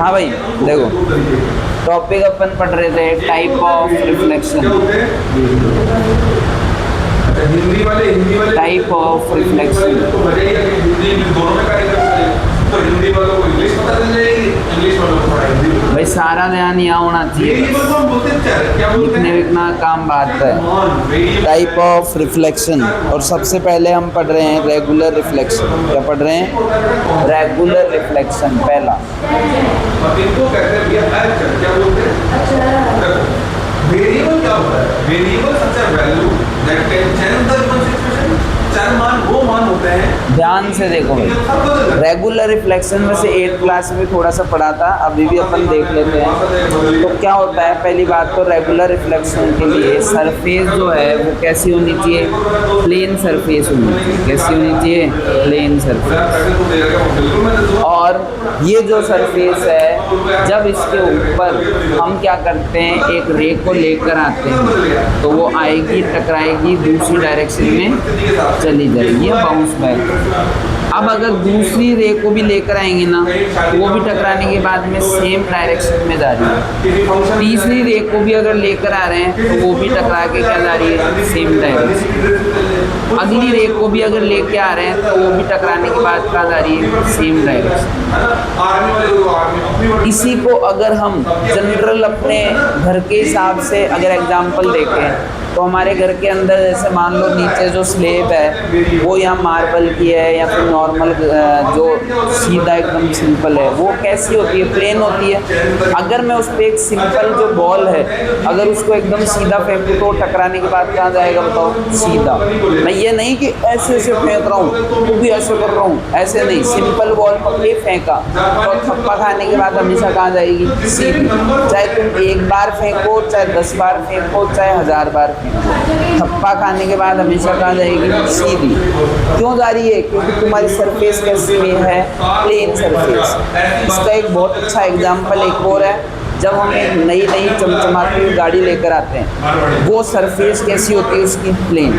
हाँ भाई देखो, टॉपिक अपन पढ़ रहे थे type of reflection. Type of reflection. भाई सारा ध्यान यहाँ होना चाहिए, लिखने विखना काम बात है। टाइप ऑफ रिफ्लेक्शन, और सबसे पहले हम पढ़ रहे हैं रेगुलर रिफ्लेक्शन। क्या पढ़ रहे हैं? रेगुलर रिफ्लेक्शन पहला। वेरिएबल क्या होता है? Variable such a value that can change the given situation. चार मान वो मान होते हैं। ध्यान से देखो भाई, रेगुलर रिफ्लेक्शन में से 8th क्लास में थोड़ा सा पढ़ा था, अभी भी अपन देख लेते हैं। तो क्या होता है, पहली बात तो रेगुलर रिफ्लेक्शन के लिए सरफेस जो है वो कैसी होनी चाहिए? प्लेन सरफेस होनी चाहिए। कैसी होनी चाहिए? Plane surface. और ये जो सरफेस है, जब इसके ऊपर हम क्या करते हैं, एक रे को लेकर आते हैं, तो वो आएगी, टकराएगी, दूसरी डायरेक्शन में चली जाएगी, बाउंस बैक। अब अगर दूसरी रे को भी लेकर आएंगे ना, तो वो भी टकराने के बाद में सेम डायरेक्शन में जा रही है। तीसरी रे को भी अगर लेकर आ रहे हैं, तो वो भी टकरा के क्या जा रही है? Same direction. अगली रे को भी अगर लेके आ रहे हैं, तो वो भी टकराने के बाद क्या जा रही है? Same direction. इसी को अगर हम जनरल अपने घर के हिसाब से अगर एग्जाम्पल देखें, तो हमारे घर के अंदर जैसे मान लो नीचे जो स्लेब है वो यहाँ मार्बल की है, या फिर नॉर्मल जो सीधा एकदम सिंपल है, वो कैसी होती है? प्लेन होती है। अगर मैं उस पर एक सिंपल जो बॉल है, अगर उसको एकदम सीधा फेंकूँ तो टकराने के बाद कहाँ जाएगा बताओ? सीधा। मैं ये नहीं कि ऐसे ऐसे फेंक रहा हूँ, वो भी ऐसे कर रहा हूँ, ऐसे नहीं। सिंपल बॉल पकड़े फेंका तो थप्पा खाने के बाद हमेशा कहाँ जाएगी? सीधी। चाहे तुम एक बार फेंको, चाहे 10 बार फेंको, चाहे 1000 बार, थप्पा खाने के बाद हमेशा कहाँ जाएगी? सीधी। क्यों जा रही है? क्योंकि तुम्हारी सरफेस कैसी है? Plane surface. इसका एक बहुत अच्छा एग्जांपल एक और है, जब हम एक नई चमचमाती हुई गाड़ी लेकर आते हैं, वो सरफेस कैसी होती है उसकी? प्लेन।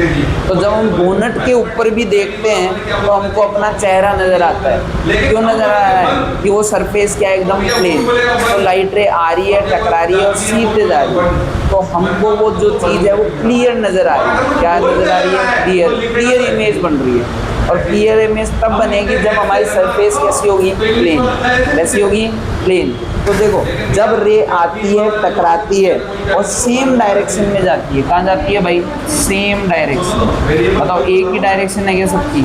तो जब हम बोनट के ऊपर भी देखते हैं, तो हमको अपना चेहरा नज़र आता है। क्यों नज़र आ रहा है? कि वो सरफेस क्या है? एकदम प्लेन। तो लाइट रे आ रही है, टकरा रही है और सीधे जा रही है, तो हमको वो जो चीज़ है वो क्लियर नज़र आ रही है। क्या नज़र आ रही है? क्लियर इमेज बन रही है। और क्लियर इमेज तब बनेगी जब हमारी सरफेस कैसी होगी? प्लेन। कैसी होगी? प्लेन। तो देखो, जब रे आती है, टकराती है और सेम डायरेक्शन में जाती है, कहाँ जाती है भाई? Same direction. बताओ, एक ही डायरेक्शन है क्या सबकी?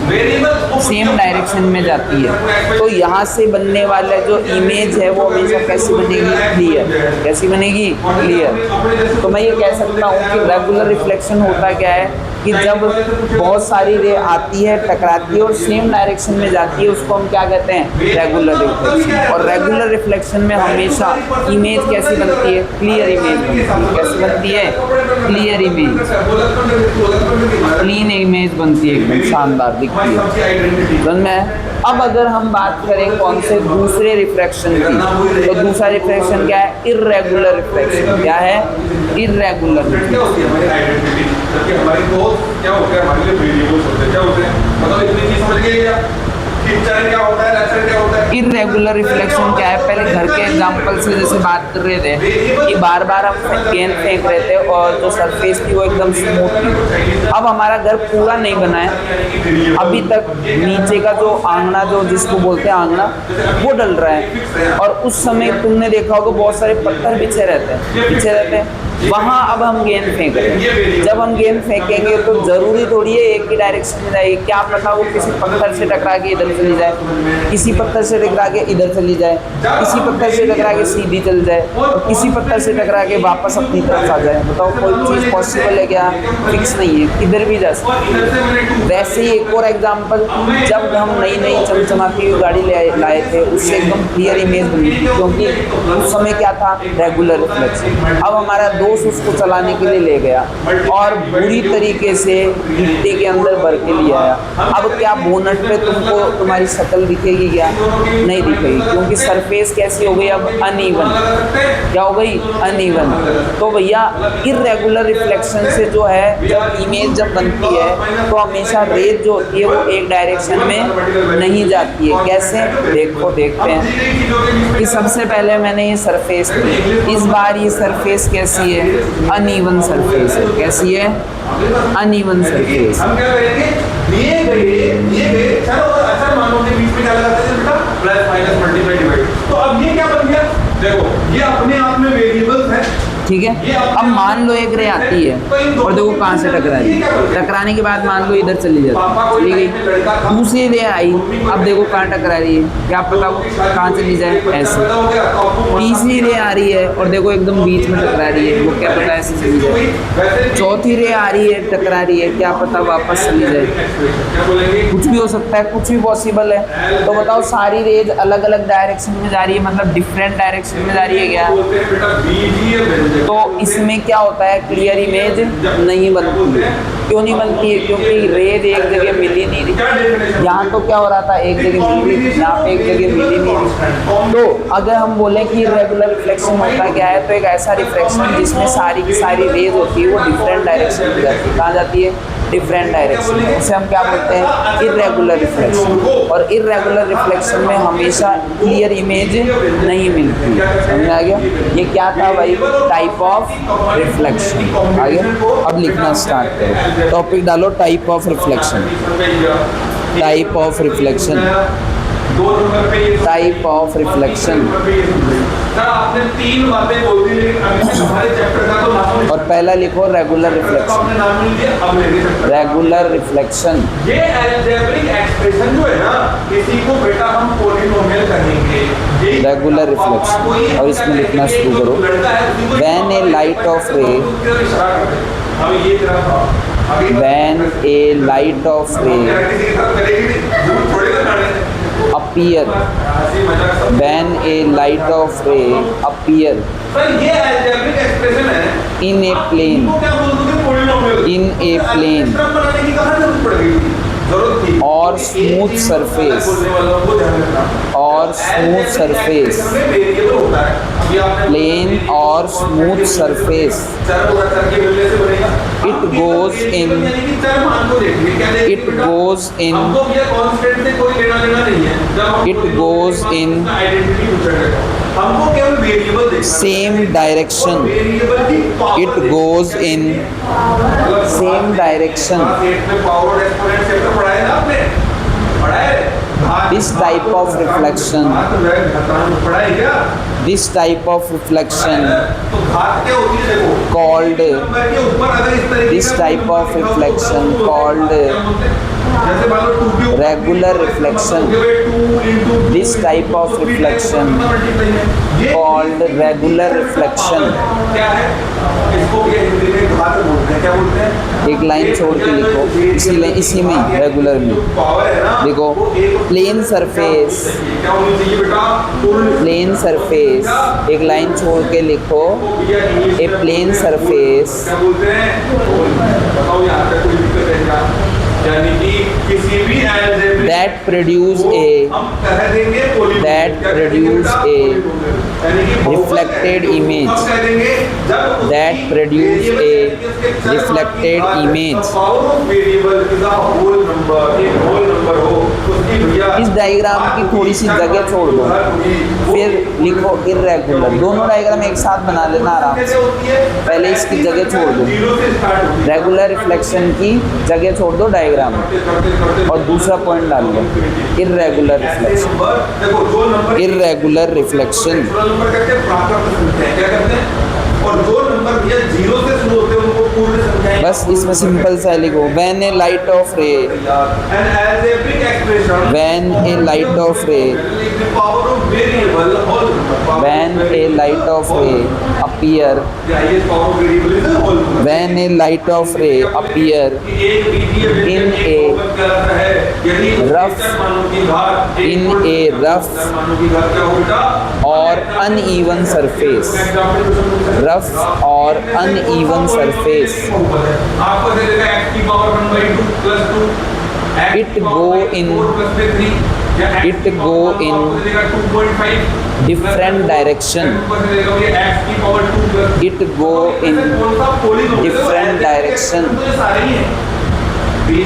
सेम डायरेक्शन में जाती है। तो यहाँ से बनने वाला जो इमेज है वो हमेशा कैसी बनेगी? क्लियर। कैसी बनेगी? क्लियर। तो मैं ये कह सकता हूँ कि रेगुलर रिफ्लेक्शन होता क्या है कि जब बहुत सारी रे आती है, टकराती है और सेम डायरेक्शन में जाती है, उसको हम क्या कहते हैं? Regular reflection. और रेगुलर रिफ्लेक्शन में हमेशा इमेज कैसी बनती है? क्लियर इमेज बनती है। कैसी बनती है? Clear image. क्लीन इमेज बनती है, एकदम शानदार दिखती है। समझ में? अब अगर हम बात करें कौन से दूसरे रिफ्लेक्शन की, तो दूसरा रिफ्लेक्शन क्या है? Irregular reflection. क्या है? Irregular reflection. हमारी दोस्त क्या होते हैं? हमारे लिए वेरिएबल्स होते हैं। क्या होते हैं? मतलब इतनी चीज समझ गए क्या? क्या होता है? लेक्चर क्या होता है? इर्रेगुलर रिफ्लेक्शन क्या है? पहले घर के एग्जांपल से जैसे बात कर रहे थे कि बार बार हम गेंद फेंक रहे थे और जो सरफेस थी वो एकदम स्मूथ थी। अब हमारा घर पूरा नहीं बना है, अभी तक नीचे का जो आंगना, जो जिसको बोलते हैं आंगना, वो डल रहा है। और उस समय तुमने देखा होगा बहुत सारे पत्थर बिछे रहते हैं। वहाँ अब हम गेंद फेंक रहे हैं। जब हम गेंद फेंकेंगे तो ज़रूरी थोड़ी है एक ही डायरेक्शन में जाएगी। क्या पता वो किसी पत्थर से टकरा के इधर चली जाए, किसी पत्थर से टकरा के इधर चली जाए, किसी पत्थर से टकरा के सीधी चल जाए, और किसी पत्थर से टकरा के वापस अपनी तरफ आ जाए। बताओ, कोई चीज़ पॉसिबल है क्या? फिक्स नहीं है, किधर भी जा सकती है। वैसे ही एक और एग्जाम्पल, जब हम नई चमचमाती हुई गाड़ी लाए थे, उससे एकदम क्लियर इमेज बनी थी, क्योंकि उस समय क्या था? Regular reflection. अब हमारा जोश उसको चलाने के लिए ले गया और बुरी तरीके से मिट्टी के अंदर भर के ले आया। अब क्या बोनट पे तुमको तुम्हारी शक्ल दिखेगी क्या? नहीं दिखेगी, क्योंकि सरफेस कैसी हो गई अब? अनइवन। क्या हो गई? अनइवन। तो भैया इर्रेगुलर रिफ्लेक्शन से जो है जब इमेज जब बनती है तो हमेशा रेज जो होती है वो एक डायरेक्शन में नहीं जाती है। कैसे? देखो देखते हैं कि सबसे पहले मैंने ये सरफेस ली, इस बार ये सरफेस कैसी है? अनइवन सरफेस है। कैसी है? Uneven surface. हम क्या करेंगे? दिए गए चलो अच्छा मानो के बीच में क्या लगाते हैं बेटा? Plus minus multiply divide. तो अब ये क्या बन गया? देखो ये अपने आप में वेरिएबल्स है, ठीक है। अब मान लो एक रे आती है और देखो कहाँ से टकरा रही है। टकराने के बाद मान लो इधर चली जाती, चली गई। दूसरी रे आई, अब देखो कहाँ टकरा रही है, क्या पता वो कहाँ चली जाए, ऐसे। तीसरी रे आ रही है और देखो एकदम बीच में टकरा रही है, वो क्या पता ऐसे चली जाए। चौथी रे आ रही है, टकरा रही है, क्या पता वापस चली जाए। कुछ भी हो सकता है, कुछ भी पॉसिबल है। तो बताओ सारी रेज अलग अलग डायरेक्शन में जा रही है, मतलब डिफरेंट डायरेक्शन में जा रही है क्या? तो इसमें क्या होता है? क्लियर इमेज नहीं बनती है। क्यों नहीं बनती है? क्योंकि रेज एक जगह मिली नहीं रही। यहाँ तो क्या हो रहा था? एक जगह मिली रही, यहाँ पे एक जगह मिली नहीं रही। तो अगर हम बोलें कि रेगुलर रिफ्लेक्शन होता क्या है, तो एक ऐसा रिफ्लेक्शन जिसमें सारी की सारी रेज होती है वो डिफरेंट डायरेक्शन में जाती है। कहाँ जाती है? डिफरेंट डायरेक्शन में। उसे हम क्या बोलते हैं? Irregular reflection. और इर्रेगुलर रिफ्लेक्शन में हमेशा क्लियर इमेज नहीं मिलती। समझ आ गया? ये क्या था भाई? Type of reflection. आगे अब लिखना स्टार्ट करो। टॉपिक डालो type of reflection. Type of reflection. Type of reflection. आपने 3 बातें बोल दी, लेकिन अभी हमारे चैप्टर का तो नाम और पहला लिखो रेगुलर रिफ्लेक्शन। Regular reflection. ये अलजेब्रिक एक्सप्रेशन जो है ना, इसी को बेटा हम पॉलिनोमियल कहेंगे। Regular reflection. और इसमें लिखना शुरू करो। व्हेन ए लाइट ऑफ रे, व्हेन ए लाइट ऑफ रे appear, when a light of ray appear in a plane, in a plane or smooth surface, or smooth surface, plane or smooth surface, it goes in, it goes in, it goes in same direction, it goes in same direction. This type of reflection, this type of reflection called, this type of reflection called regular reflection. This type of reflection called regular reflection. एक line छोड़ के लिखो, इसी में regular में देखो। Plane surface, plane surface, एक line छोड़ के लिखो। A plane surface, that produce a, that produce a reflected image, that produce a reflected image. इस डायग्राम की थोड़ी सी जगह छोड़ दो, फिर लिखो इर्रेगुलर। दोनों डायग्राम एक साथ बना लेना आराम से। पहले इसकी जगह छोड़ दो, रेगुलर रिफ्लेक्शन की जगह छोड़ दो डायग्राम, और दूसरा पॉइंट डाल दो इर्रेगुलर रिफ्लेक्शन। Irregular reflection. और जो नंबर भैया 0 से शुरू होते हैं उनको पूर्ण संख्याएं, बस इसमें सिंपल सा लिखो। व्हेन ए लाइट ऑफ रे, व्हेन ए लाइट ऑफ रे, when a light of ray appear when a light of ray appear in a rough or uneven surface it go in different direction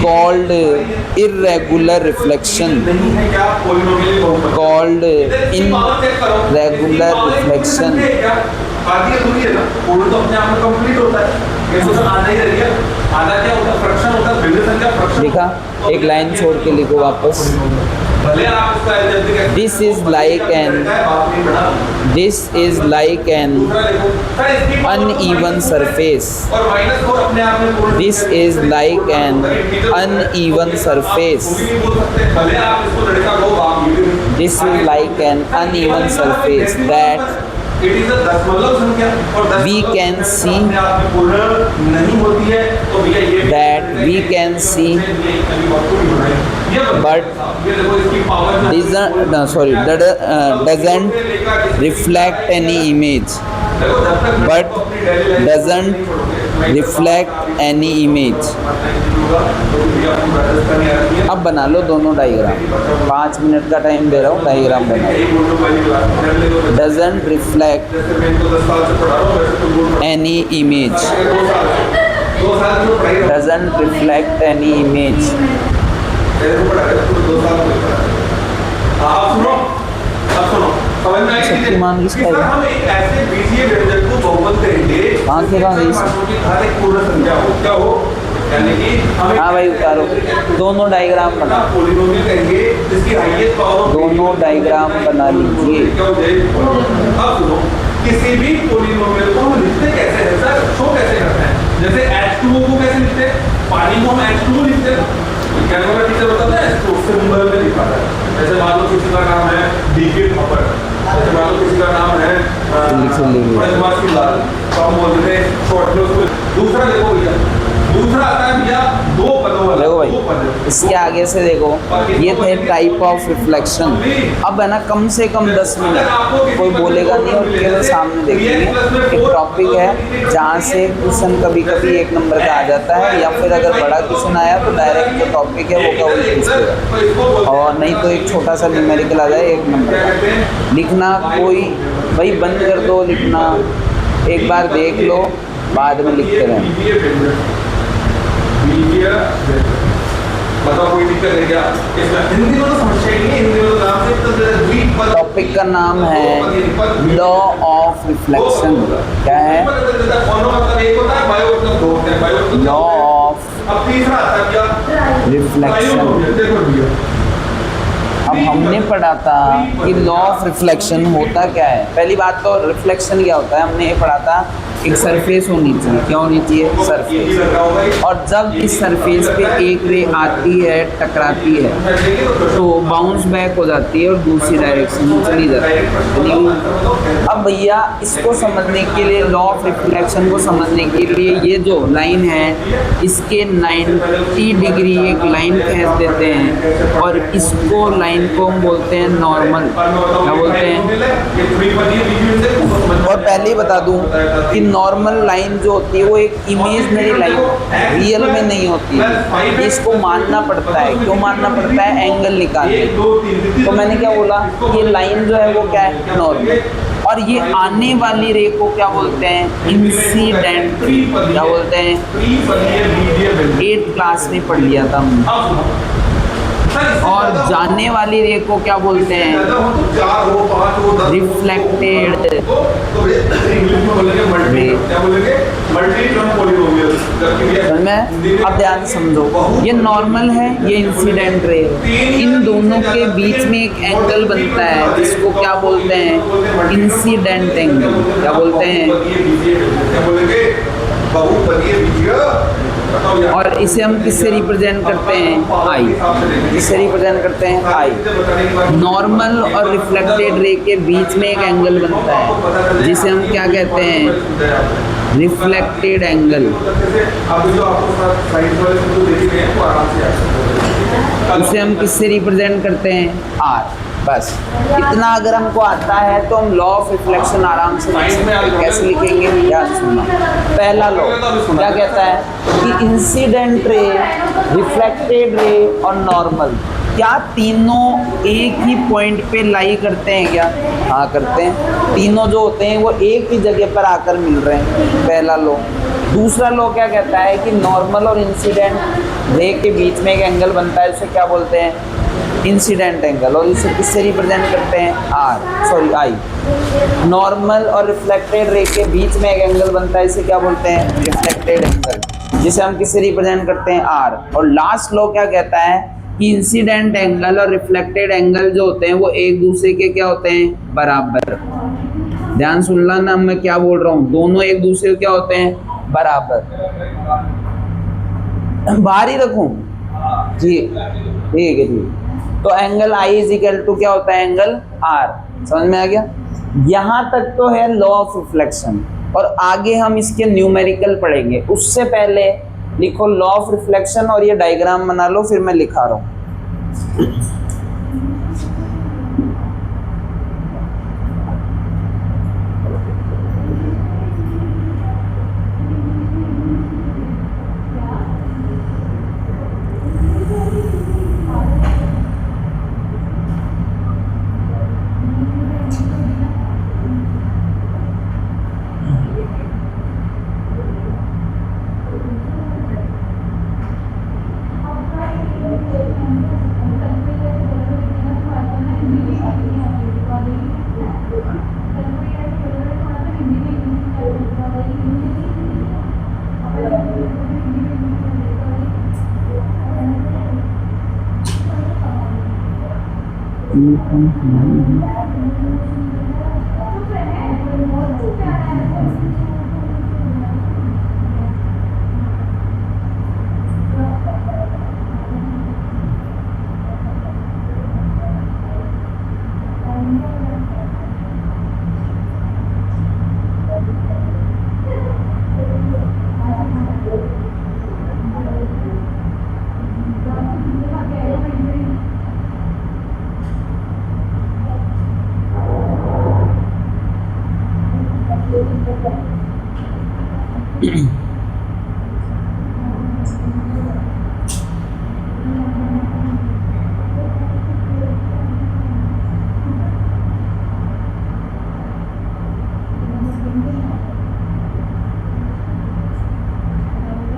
called irregular reflection आधी अधूरी है ना, पूर्ण तो अपने आप में कंप्लीट होता है, कैसे आधा ही रह गया, आधा क्या होता है, फ्रैक्शन होता है, भिन्न संख्या फ्रैक्शन। लिखा, एक लाइन छोड़ के लिखो वापस। भले आप इसका This is like an uneven surface. This is like an uneven surface. This is like an uneven surface that we can see but doesn't reflect any image. अब बना लो दोनों डायग्राम, 5 मिनट का टाइम दे रहा हूँ, डायग्राम बना लो। Doesn't reflect any image. Shaktimaan किसका है? हम एक ऐसे बीजीय व्यंजक को बहुपद कहेंगे कहाँ से कहाँ गई? हर एक पूर्ण संख्या हो, क्या हो, यानी कि हाँ भाई उतारो, दोनों डायग्राम बना, पॉलिनोमियल कहेंगे जिसकी हाईएस्ट पावर, दोनों डायग्राम बना लीजिए। अब सुनो, किसी भी पॉलिनोमियल को हम लिखते कैसे हैं सर, शो कैसे करते हैं? जैसे H2O को कैसे लिखते हैं? पानी को हम H2O लिखते हैं, क्या हमारा टीचर बताता है, H2O सिंबल में लिखा है। जैसे मान लो किसी का नाम है डीके थप्पड़, जैसे मान लो किसी का नाम है तो हम बोलते हैं शॉर्ट में उसको। दूसरा देखो भैया, दूसरा आता है भैया दो पदों वाला। देखो भाई, इसके आगे से देखो, ये थे टाइप ऑफ रिफ्लेक्शन। अब है ना, कम से कम 10 मिनट कोई बोलेगा नहीं और केवल सामने देखेंगे। एक टॉपिक है जहाँ से क्वेश्चन कभी कभी 1 नंबर का आ जाता है, या फिर अगर बड़ा क्वेश्चन आया तो डायरेक्ट जो टॉपिक है वो का वही पूछेगा, और नहीं तो एक छोटा सा न्यूमेरिकल आ जाए 1 नंबर का। लिखना कोई भाई बंद कर दो लिखना, एक बार देख लो, बाद में लिखते रहें। बताओ कोई दिक्कत है क्या? हिंदी में तो समस्या ही नहीं है, हिंदी में तो नाम से तो टॉपिक का नाम है लॉ ऑफ रिफ्लेक्शन। क्या है? Law of reflection. अब हमने पढ़ा था कि लॉ ऑफ रिफ्लेक्शन होता क्या है। पहली बात तो रिफ्लेक्शन क्या होता है हमने ये पढ़ा था, एक सरफेस होनी चाहिए। क्या होनी चाहिए? सरफेस। और जब इस सरफेस पे एक रे आती है, टकराती है, तो बाउंस बैक हो जाती है और दूसरी डायरेक्शन में चली जाती है। अब भैया इसको समझने के लिए, लॉ ऑफ रिफ्लेक्शन को समझने के लिए, ये जो लाइन है इसके 90 डिग्री एक लाइन खींच देते हैं, और इसको लाइन को हम बोलते हैं नॉर्मल। क्या बोलते हैं? और पहले ही बता दूं कि नॉर्मल लाइन जो होती है वो एक इमेजनरी लाइन, रियल में नहीं होती है। इसको मानना पड़ता है। क्यों मानना पड़ता है? एंगल निकालने। तो मैंने क्या बोला, ये लाइन जो है वो क्या है? नॉर्मल। और ये आने वाली रे को क्या बोलते हैं? इंसिडेंट। क्या बोलते हैं? 8th क्लास में पढ़ लिया था हमने। और जाने वाली रे को क्या बोलते हैं? Reflected ray. अब ध्यान समझो, ये नॉर्मल है, ये इंसिडेंट रे। इन दोनों के बीच में एक एंगल बनता है जिसको क्या बोलते हैं? Incident angle. क्या बोलते हैं? बहुत बढ़िया विजय बताओ यार। और इसे हम किससे रिप्रेजेंट करते हैं, आई। किससे रिप्रेजेंट करते हैं, आई। नॉर्मल और रिफ्लेक्टेड रे के बीच में एक एंगल बनता है जिसे हम क्या कहते हैं, रिफ्लेक्टेड एंगल। अभी जो आपको साइंस वाले जो देख रहे हैं वो आराम से आ सकते हैं। उसे हम किससे रिप्रेजेंट करते हैं, आर। बस इतना अगर हमको आता है तो हम लॉ ऑफ रिफ्लेक्शन आराम से लिख सकते हैं। कैसे लिखेंगे, ध्यान सुनना। पहला लॉ क्या कहता है कि इंसिडेंट रे, रिफ्लेक्टेड रे और नॉर्मल क्या तीनों एक ही पॉइंट पे लाई करते हैं क्या? हाँ करते हैं। तीनों जो होते हैं वो एक ही जगह पर आकर मिल रहे हैं, पहला लॉ। दूसरा लॉ क्या कहता है कि नॉर्मल और इंसिडेंट रे के बीच में एक एंगल बनता है, उसे क्या बोलते हैं, इंसिडेंट एंगल। और इसे किससे रिप्रेजेंट करते हैं, आई। नॉर्मल और रिफ्लेक्टेड रे के बीच में एक एंगल बनता है, इसे क्या बोलते हैं, रिफ्लेक्टेड एंगल, जिसे हम किससे रिप्रेजेंट करते हैं, आर। और लास्ट लॉ क्या कहता है कि इंसिडेंट एंगल और रिफ्लेक्टेड एंगल जो होते हैं वो एक दूसरे के क्या होते हैं, बराबर। ध्यान सुनना ना, मैं क्या बोल रहा हूँ, दोनों एक दूसरे के क्या होते हैं, बराबर। बाहर ही रखूं जी, ठीक है जी। तो angle I is equal to क्या होता है, एंगल आर। समझ में आ गया? यहां तक तो है लॉ ऑफ रिफ्लेक्शन, और आगे हम इसके न्यूमेरिकल पढ़ेंगे। उससे पहले लिखो लॉ ऑफ रिफ्लेक्शन और ये डायग्राम बना लो, फिर मैं लिखा रहा हूं।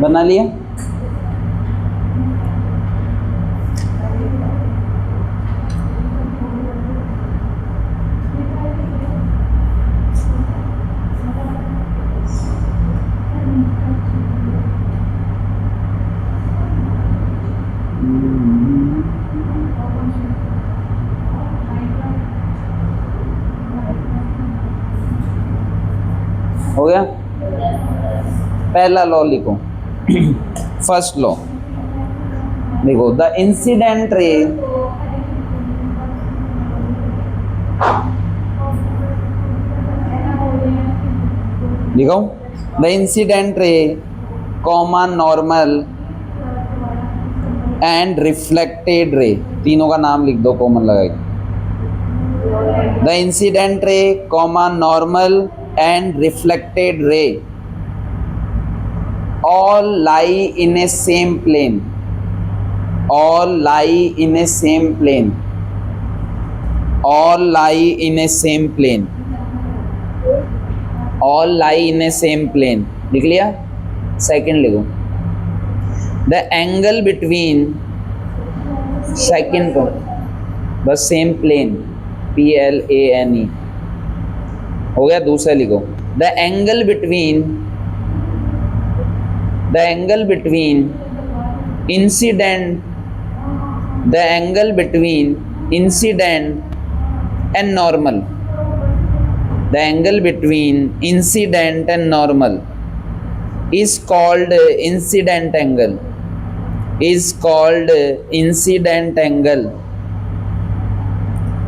बना लिया? हो गया? पहला लॉ लिखो, फर्स्ट लॉ देखो, द इंसिडेंट रे लिखो, the incident ray comma normal and reflected ray, तीनों का नाम लिख दो कॉमन लगा के। The incident ray comma normal and reflected ray all lie in a same plane, all lie in a same plane, all lie in a same plane, all lie in a same plane। लिख लिया? Second लिखो, the angle between, second को बस same plane, PLANE हो गया। दूसरा लिखो, the angle between incident, the angle between incident and normal, the angle between incident and normal is called incident angle, is called incident angle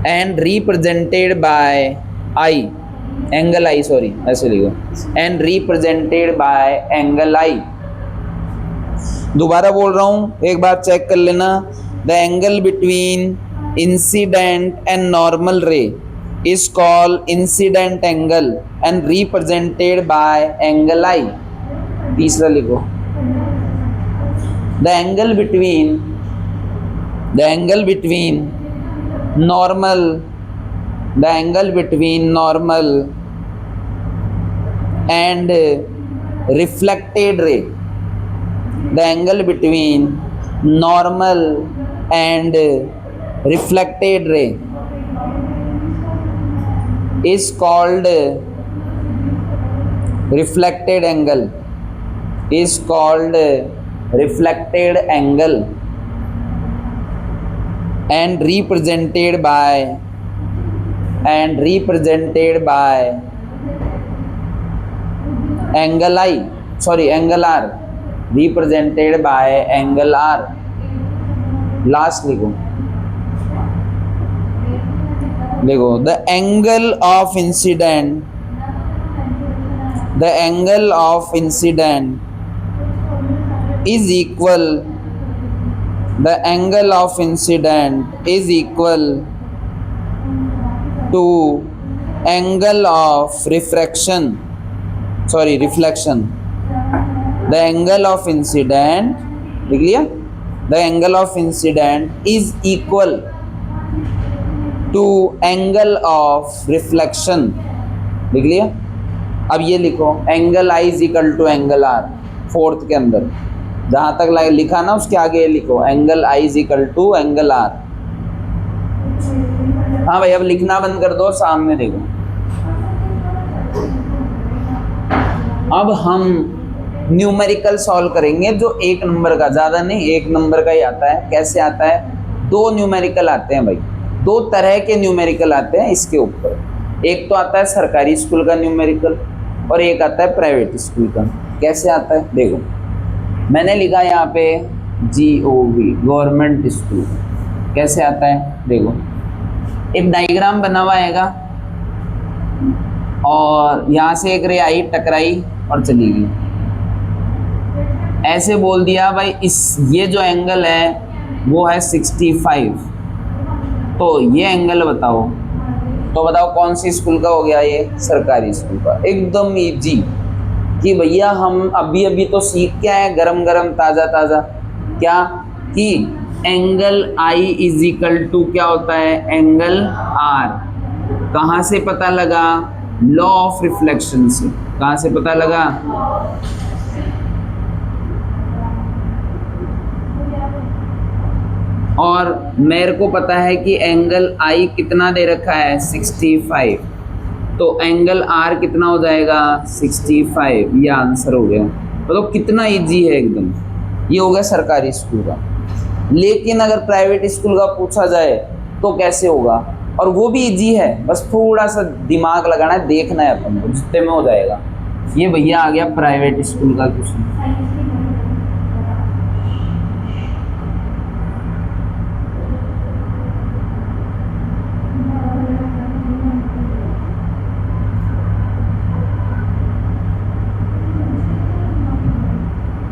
and represented by I, angle I, sorry ऐसे लिखो, and represented by angle I। दोबारा बोल रहा हूं, एक बार check कर लेना। The angle between incident and normal रे is called incident angle and represented by angle I। तीसरा लिखो, the angle between normal, the angle between normal and reflected ray, the angle between normal and reflected ray is called reflected angle, is called reflected angle and represented by angle I, sorry angle R, represented by angle R। Last लिखो, देखो the angle of incident, the angle of incident is equal, the angle of incident is equal to angle of refraction, sorry reflection। the angle of incident, लिख लिया, the angle of incident is equal to angle of reflection, लिख लिया। अब ये लिखो angle I is equal to angle R, fourth के अंदर जहां तक लिखा ना उसके आगे ये लिखो angle I is equal to angle R। हाँ भाई अब लिखना बंद कर दो, सामने देखो। अब हम न्यूमेरिकल सॉल्व करेंगे जो एक नंबर का, ज़्यादा नहीं एक नंबर का ही आता है। कैसे आता है? दो न्यूमेरिकल आते हैं भाई, दो तरह के न्यूमेरिकल आते हैं इसके ऊपर। एक तो आता है सरकारी स्कूल का न्यूमेरिकल और एक आता है प्राइवेट स्कूल का। कैसे आता है देखो, मैंने लिखा यहाँ पे GOV गवर्नमेंट स्कूल। कैसे आता है देखो, एक डायग्राम बना हुआ आएगा और यहाँ से एक रे आई टकराई और चली गई। ऐसे बोल दिया भाई इस ये जो एंगल है वो है 65, तो ये एंगल बताओ। तो बताओ कौन सी स्कूल का हो गया? ये सरकारी स्कूल का। एकदम इजी कि भैया हम अभी अभी तो सीख के आए गरम गरम ताज़ा ताज़ा, क्या कि angle I is equal to क्या होता है? Angle R। कहाँ से पता लगा? लॉ ऑफ रिफ्लेक्शन से। कहाँ से पता लगा? और मेरे को पता है कि एंगल I कितना दे रखा है? 65, तो एंगल R कितना हो जाएगा? 65। ये आंसर हो गया। तो कितना इजी है एकदम। ये हो गया सरकारी स्कूल का। लेकिन अगर प्राइवेट स्कूल का पूछा जाए तो कैसे होगा? और वो भी इजी है, बस थोड़ा सा दिमाग लगाना है, देखना है अपन को, जितने में हो जाएगा। ये भैया आ गया प्राइवेट स्कूल का क्वेश्चन।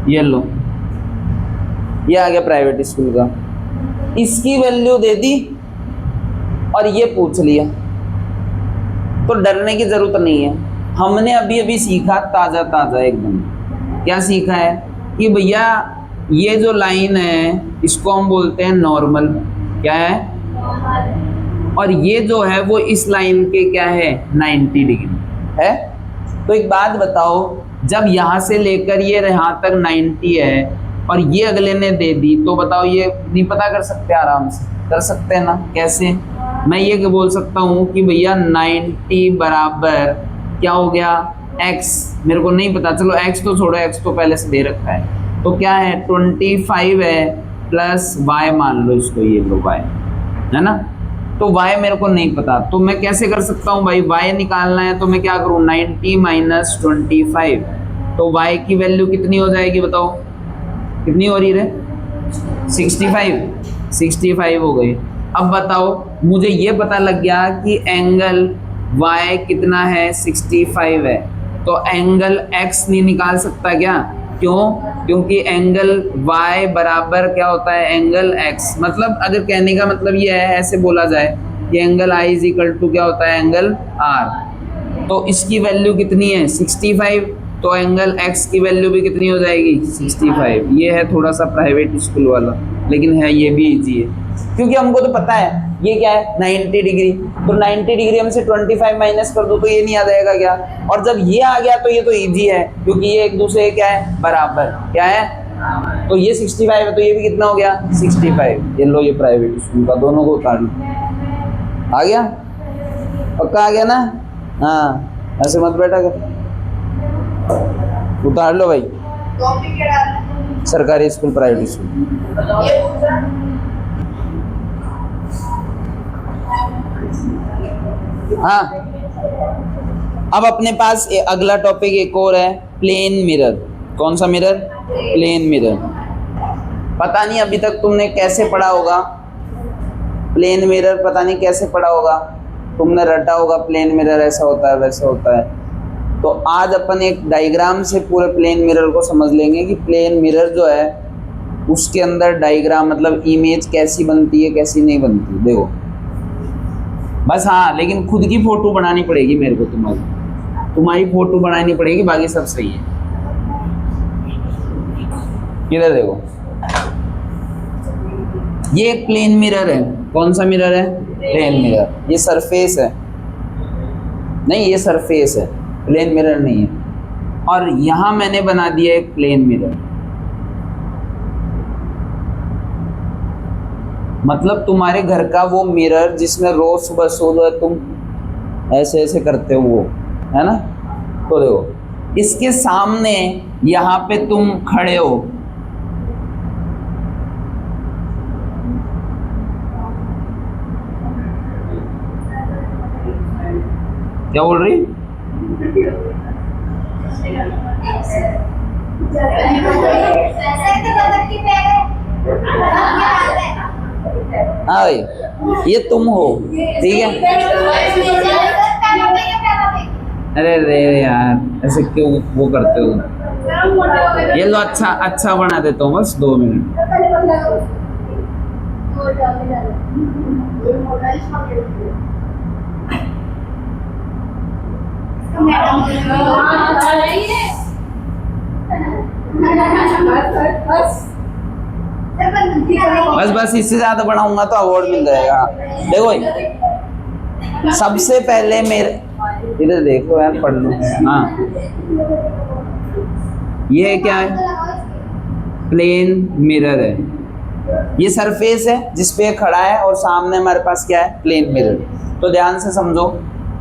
ये लो, ये आ गया प्राइवेट स्कूल का। इसकी वैल्यू दे दी और ये पूछ लिया, तो डरने की जरूरत नहीं है। हमने अभी अभी सीखा ताज़ा ताज़ा एकदम। क्या सीखा है कि भैया ये जो लाइन है इसको हम बोलते हैं नॉर्मल। क्या है? और ये जो है वो इस लाइन के क्या है? 90 डिग्री है। तो एक बात बताओ, जब यहाँ से लेकर ये यहाँ तक 90 है और ये अगले ने दे दी, तो बताओ ये नहीं पता कर सकते? आराम से कर सकते हैं ना। कैसे? मैं ये बोल सकता हूँ कि भैया 90 बराबर क्या हो गया? x। मेरे को नहीं पता, चलो x तो छोड़ो, x तो पहले से दे रखा है। तो क्या है? 25 है प्लस y मान लो इसको, ये लो y है ना। तो y मेरे को नहीं पता, तो मैं कैसे कर सकता हूँ भाई? y निकालना है तो मैं क्या करूँ? 90 माइनस 25 तो y की वैल्यू कितनी हो जाएगी बताओ, कितनी हो रही है? 65 हो गई। अब बताओ, मुझे ये पता लग गया कि एंगल y कितना है, 65 है, तो एंगल x नहीं निकाल सकता क्या? क्यों? क्योंकि एंगल y बराबर क्या होता है, एंगल x। मतलब अगर कहने का मतलब ये है, ऐसे बोला जाए कि angle I is equal to क्या होता है, एंगल R। तो इसकी वैल्यू कितनी है, 65, तो एंगल x की वैल्यू भी कितनी हो जाएगी, 65। ये है थोड़ा सा प्राइवेट स्कूल वाला, लेकिन है ये भी इजी है, क्योंकि हमको तो पता है ये क्या है, 90 डिग्री। तो 90 डिग्री हम से 25 माइनस कर दो तो ये नहीं आ जाएगा क्या? और जब ये आ गया तो ये तो इजी है, क्योंकि ये एक दूसरे क्या है, बराबर। क्या है? तो ये 65 है, तो ये भी कितना हो गया, 65। ये लो, ये प्राइवेट स्कूल का, दोनों को उतार लो। आ गया? पक्का आ गया ना? हाँ, ऐसे मत बैठा कर, उतार लो भाई। सरकारी स्कूल, प्राइवेट स्कूल। हाँ, अब अपने पास अगला टॉपिक एक और है, प्लेन मिरर। कौन सा मिरर? Plane mirror. पता नहीं अभी तक तुमने कैसे पढ़ा होगा प्लेन मिरर, पता नहीं कैसे पढ़ा होगा, तुमने रटा होगा प्लेन मिरर ऐसा होता है वैसा होता है। तो आज अपन एक डायग्राम से पूरे प्लेन मिरर को समझ लेंगे कि प्लेन मिरर जो है उसके अंदर डायग्राम मतलब इमेज कैसी बनती है कैसी नहीं बनती। देखो बस, हाँ, लेकिन खुद की फोटो बनानी पड़ेगी मेरे को, तुम्हारी फोटो बनानी पड़ेगी, बाकी सब सही है। इधर देखो, ये एक प्लेन मिरर है। कौन सा मिरर है? Plane mirror. ये सरफेस है, नहीं ये सरफेस है, प्लेन मिरर नहीं है। और यहां मैंने बना दिया एक प्लेन मिरर। मतलब तुम्हारे घर का वो मिरर जिसमें रोज सुबह सुबह तुम ऐसे ऐसे करते हो, वो है ना। तो देखो, इसके सामने यहाँ पे तुम खड़े हो, क्या बोल रही? हाँ भाई, ये तुम हो, ठीक है। अरे रे यार, ऐसे क्यों वो करते हो? ये लो, अच्छा बना देता हूँ, बस 2 मिनट। बस इससे ज्यादा बढ़ाऊंगा तो अवार्ड मिल जाएगा। देखो सबसे पहले मेरे इधर देखो यार, पढ़ लो। हाँ, ये क्या है? प्लेन मिरर है। ये सरफेस है जिसपे खड़ा है और सामने हमारे पास क्या है? Plane mirror. तो ध्यान से समझो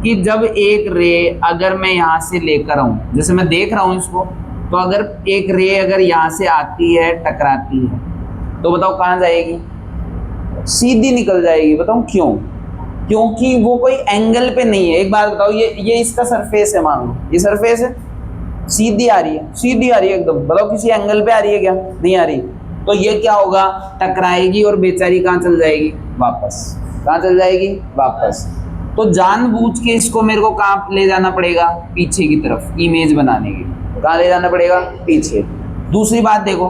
कि जब एक रे अगर मैं यहाँ से लेकर आऊं, जैसे मैं देख रहा हूं इसको, तो अगर एक रे अगर यहाँ से आती है टकराती है तो बताओ कहाँ जाएगी? सीधी निकल जाएगी। बताओ क्यों? क्योंकि वो कोई एंगल पे नहीं है। एक बात बताओ, ये इसका सरफेस है, मान लो ये सरफेस है, सीधी आ रही है, सीधी आ रही है एकदम। बताओ किसी एंगल पे आ रही है क्या? नहीं आ रही। तो ये क्या होगा? टकराएगी और बेचारी कहाँ चल जाएगी? वापस। कहाँ चल जाएगी? वापस। तो जानबूझ के इसको मेरे को कहाँ ले जाना पड़ेगा? पीछे की तरफ इमेज बनाने की। कहाँ ले जाना पड़ेगा? पीछे। दूसरी बात देखो,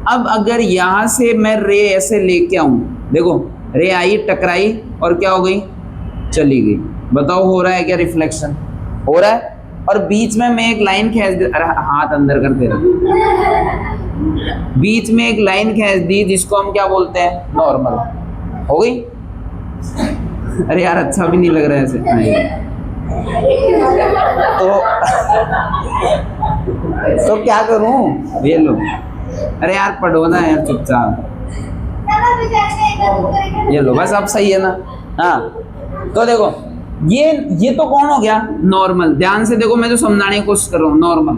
अब अगर यहाँ से मैं रे ऐसे लेके आऊं, देखो रे आई, टकराई और क्या हो गई? चली गई। बताओ हो रहा है क्या रिफ्लेक्शन? हो रहा है। और बीच में मैं एक लाइन खींच दे, हाथ अंदर कर दे रहा, बीच में एक लाइन खींच दी जिसको हम क्या बोलते हैं? नॉर्मल। हो गई? अरे यार अच्छा भी नहीं लग रहा है ऐसे। तो क्या करूं? ये लो, अरे यार पढ़ो ना यार चुपचाप। ये लो, बस अब सही है ना? हाँ, तो देखो ये तो कौन हो गया? नॉर्मल। ध्यान से देखो, मैं जो समझाने की कोशिश कर रहा हूँ, नॉर्मल।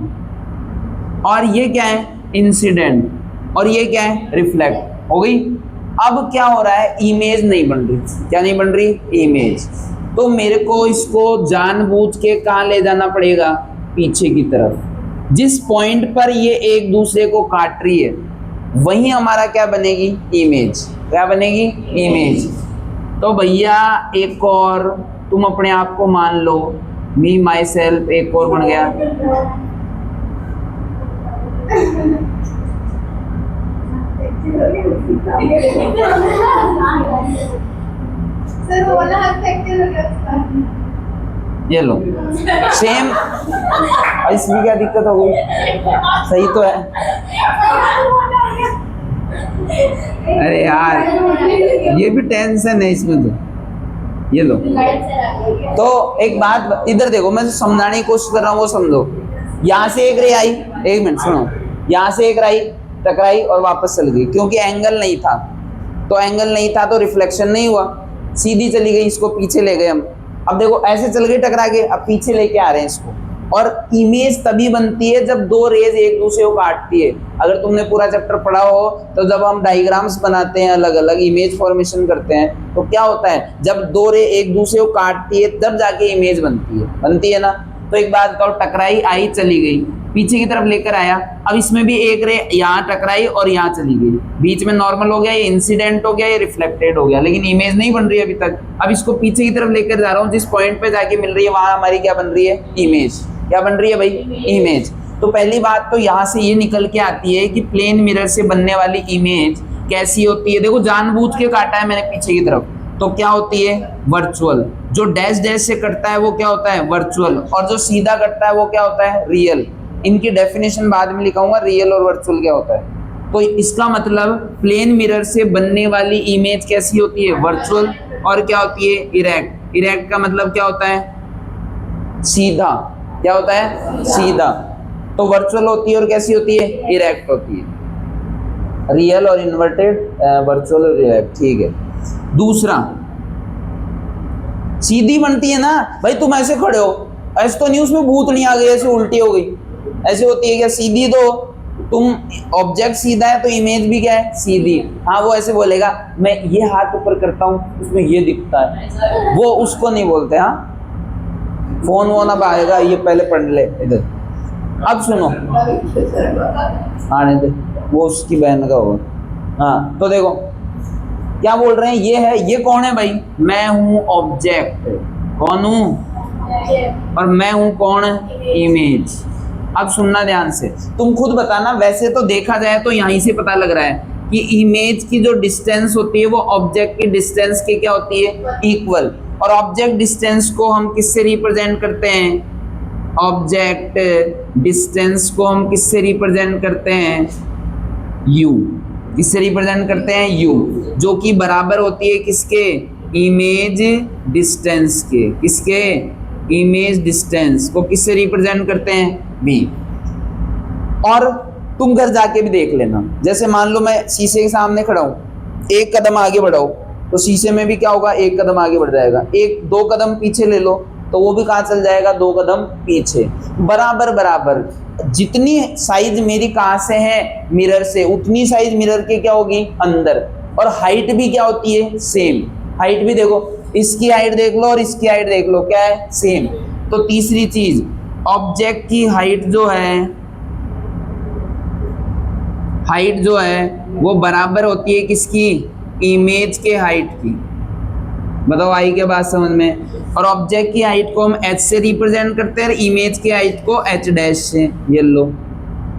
और ये क्या है? इंसिडेंट। और ये क्या है? रिफ्लेक्ट। हो गई। अब क्या हो रहा है? इमेज नहीं बन रही। क्या नहीं बन रही? इमेज। तो मेरे को इसको जानबूझ के कहाँ ले जाना पड़ेगा? पीछे की तरफ। जिस पॉइंट पर ये एक दूसरे को काट रही है वही हमारा क्या बनेगी, इमेज। क्या बनेगी, इमेज। तो भैया एक और तुम अपने आप को मान लो, मी माई सेल्फ एक और बन गया। ये लो सेम। इसमें क्या दिक्कत हो गई, सही तो है। अरे यार ये भी टेंशन है इसमें तो। ये लो, तो एक बात इधर देखो, मैं समझाने की कोशिश कर रहा हूँ, वो समझो। यहाँ से एक रे आई, एक मिनट सुनो, यहाँ से एक राई टकराई और वापस चल गई, क्योंकि एंगल नहीं था। तो एंगल नहीं था तो रिफ्लेक्शन नहीं हुआ, सीधी चली गई, इसको पीछे ले गए हम। अब देखो ऐसे चल गई टकरा के, अब पीछे लेके आ रहे हैं इसको। और इमेज तभी बनती है जब दो रेज एक दूसरे को काटती है। अगर तुमने पूरा चैप्टर पढ़ा हो तो जब हम डायग्राम्स बनाते हैं, अलग अलग इमेज फॉर्मेशन करते हैं, तो क्या होता है, जब दो रे एक दूसरे को काटती है तब जाके इमेज बनती है ना। तो एक बात बताओ, टकराई, आई, चली गई, पीछे की तरफ लेकर आया। अब इसमें भी एक रे यहाँ टकराई और यहाँ चली गई, बीच में नॉर्मल हो गया, ये इंसिडेंट हो गया, ये रिफ्लेक्टेड हो गया, लेकिन इमेज नहीं बन रही है अभी तक। अब इसको पीछे की तरफ लेकर जा रहा हूँ, जिस पॉइंट पे जाके मिल रही है वहां हमारी क्या बन रही है, इमेज। क्या बन रही है भाई, इमेज। तो पहली बात तो यहाँ से ये निकल के आती है कि प्लेन मिरर से बनने वाली इमेज कैसी होती है। देखो जानबूझ के काटा है मैंने पीछे की तरफ, तो क्या होती है, वर्चुअल। जो डैश डैश से कटता है वो क्या होता है, वर्चुअल। और जो सीधा कटता है वो क्या होता है, रियल। इनकी डेफिनेशन बाद में लिखाऊंगा, रियल और वर्चुअल क्या होता है। तो इसका मतलब प्लेन मिरर से बनने वाली इमेज कैसी होती है, वर्चुअल। और क्या होती है, इरेक्ट। इरेक्ट का मतलब क्या होता है, सीधा। क्या होता है, सीधा। तो वर्चुअल होती है और कैसी होती है, इरेक्ट होती है। रियल और इन्वर्टेड, वर्चुअल और इरेक्ट, ठीक है। दूसरा, सीधी बनती है ना भाई, तुम ऐसे खड़े हो, ऐसे तो नहीं उसमें भूतनी आ गई, ऐसे उल्टी हो गई, ऐसे होती है क्या, सीधी। तो तुम ऑब्जेक्ट सीधा है तो इमेज भी क्या है, सीधी। हाँ वो ऐसे बोलेगा, मैं ये हाथ ऊपर करता हूँ उसमें ये दिखता है, वो उसको नहीं बोलते। हाँ फोन वो ना आएगा, ये पहले पढ़ ले इधर। अब सुनो, आने दे, वो उसकी बहन का होगा। हाँ तो देखो क्या बोल रहे हैं, ये है, ये कौन है भाई, मैं हूं ऑब्जेक्ट। कौन हूं, और मैं हूं कौन, इमेज। अब सुनना ध्यान से, तुम खुद बताना। वैसे तो देखा जाए तो यहीं से पता लग रहा है कि इमेज की जो डिस्टेंस होती है वो ऑब्जेक्ट की डिस्टेंस के क्या होती है, इक्वल। और ऑब्जेक्ट डिस्टेंस को हम किससे रिप्रेजेंट करते हैं, ऑब्जेक्ट डिस्टेंस को हम किससे रिप्रेजेंट करते हैं, यू। किससे रिप्रेजेंट करते हैं, यू, जो कि बराबर होती है किसके, इमेज डिस्टेंस के। किसके, इमेज डिस्टेंस को किससे रिप्रेजेंट करते हैं, बी। और तुम घर जाके भी देख लेना, जैसे मान लो मैं शीशे के सामने खड़ा हूं, एक कदम आगे बढ़ाओ तो शीशे में भी क्या होगा, एक कदम आगे बढ़ जाएगा। एक दो कदम पीछे ले लो तो वो भी कहाँ चल जाएगा, दो कदम पीछे। बराबर बराबर जितनी साइज मेरी कहाँ से है, मिरर से, उतनी साइज मिरर के क्या होगी, अंदर। और हाइट भी क्या होती है, सेम। हाइट भी देखो, इसकी हाइट देख लो और इसकी हाइट देख लो, क्या है, सेम। तो तीसरी चीज, ऑब्जेक्ट की हाइट जो है वो बराबर होती है किसकी, इमेज के हाइट की। बताओ आई क्या बात समझ में। और ऑब्जेक्ट की हाइट को हम h से रिप्रेजेंट करते हैं और इमेज की हाइट को h डैश से। ये लो,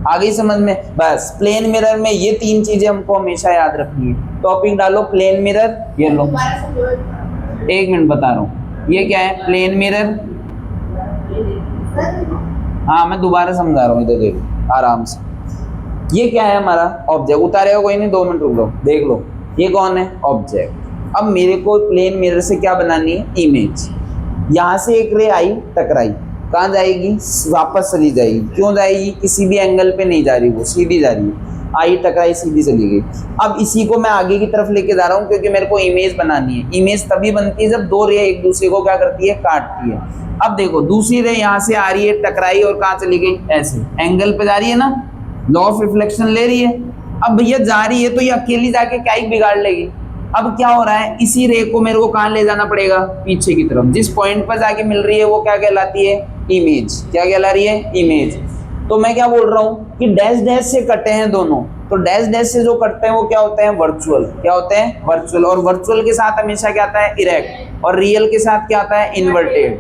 आ गई समझ में। बस प्लेन मिरर में ये तीन चीजें हमको हमेशा याद रखनी है। टॉपिक डालो प्लेन मिरर, ये लो, एक मिनट बता रहा हूँ, ये क्या है, प्लेन मिरर। हाँ मैं दोबारा समझा रहा हूँ, इधर देखो आराम से। ये क्या है हमारा ऑब्जेक्ट, उतारेगा कोई नहीं, 2 मिनट रुक लो, देख लो ये कौन है, ऑब्जेक्ट। अब मेरे को प्लेन मिरर से क्या बनानी है, इमेज। यहाँ से एक रे आई टकराई, कहाँ जाएगी, वापस चली जाएगी। क्यों जाएगी, किसी भी एंगल पे नहीं जा रही, वो सीधी जा रही है। आई टकराई, सीधी चली गई। अब इसी को मैं आगे की तरफ लेके जा रहा हूँ क्योंकि मेरे को इमेज बनानी है। इमेज तभी बनती है जब दो रे एक दूसरे को क्या करती है, काटती है। अब देखो दूसरी रे यहाँ से आ रही है, टकराई और कहाँ चली गई, ऐसे एंगल पे जा रही है ना, लॉ ऑफ रिफ्लेक्शन ले रही है। अब भैया जा रही है तो ये अकेली जाके क्या ही बिगाड़ लेगी। अब क्या हो रहा है, इसी रे को मेरे को कहाँ ले जाना पड़ेगा, पीछे की तरफ। जिस पॉइंट पर जाके मिल रही है वो क्या कहलाती है, इमेज। क्या कहला रही है, इमेज। तो मैं क्या बोल रहा हूँ कि डैश डैश से कटे हैं दोनों, तो डैश डैश से जो कटते हैं वो क्या होते हैं, वर्चुअल। क्या होते हैं, वर्चुअल। और वर्चुअल के साथ हमेशा क्या आता है, इरेक्ट, और रियल के साथ क्या आता है, इन्वर्टेड।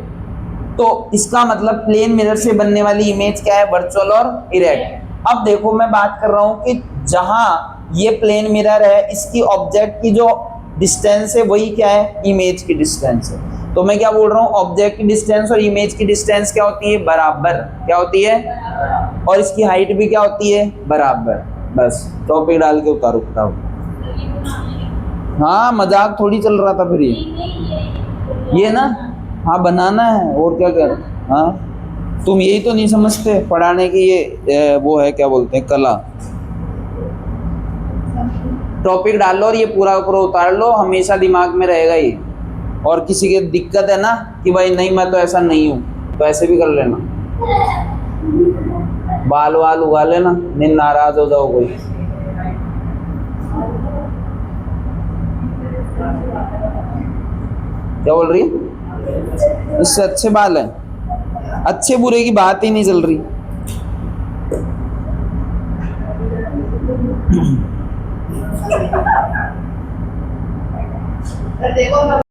तो इसका मतलब प्लेन मिरर से बनने वाली इमेज क्या है, वर्चुअल और इरेक्ट। अब देखो मैं बात कर रहा हूँ कि जहां ये प्लेन मिरर है, इसकी ऑब्जेक्ट की जो डिस्टेंस है वही क्या है, इमेज की डिस्टेंस है। तो मैं क्या बोल रहा हूँ, ऑब्जेक्ट की डिस्टेंस और इमेज की डिस्टेंस क्या होती है, बराबर। क्या होती है, और इसकी हाइट भी क्या होती है, बराबर। बस टॉपिक डाल के उतारो फटाफट। हाँ मजाक थोड़ी चल रहा था फिर ये ना, हाँ बनाना है और क्या कर। हाँ तुम यही तो नहीं समझते पढ़ाने की ये वो है, क्या बोलते हैं, कला। टॉपिक डाल लो और ये पूरा पूरा उतार लो, हमेशा दिमाग में रहेगा ये। और किसी की दिक्कत है ना कि भाई नहीं मैं तो ऐसा नहीं हूँ, तो ऐसे भी कर लेना, बाल वाल उगा लेना, नहीं नाराज हो जाओ कोई। क्या बोल रही है, इससे अच्छे बाल हैं, अच्छे बुरे की बात ही नहीं चल रही।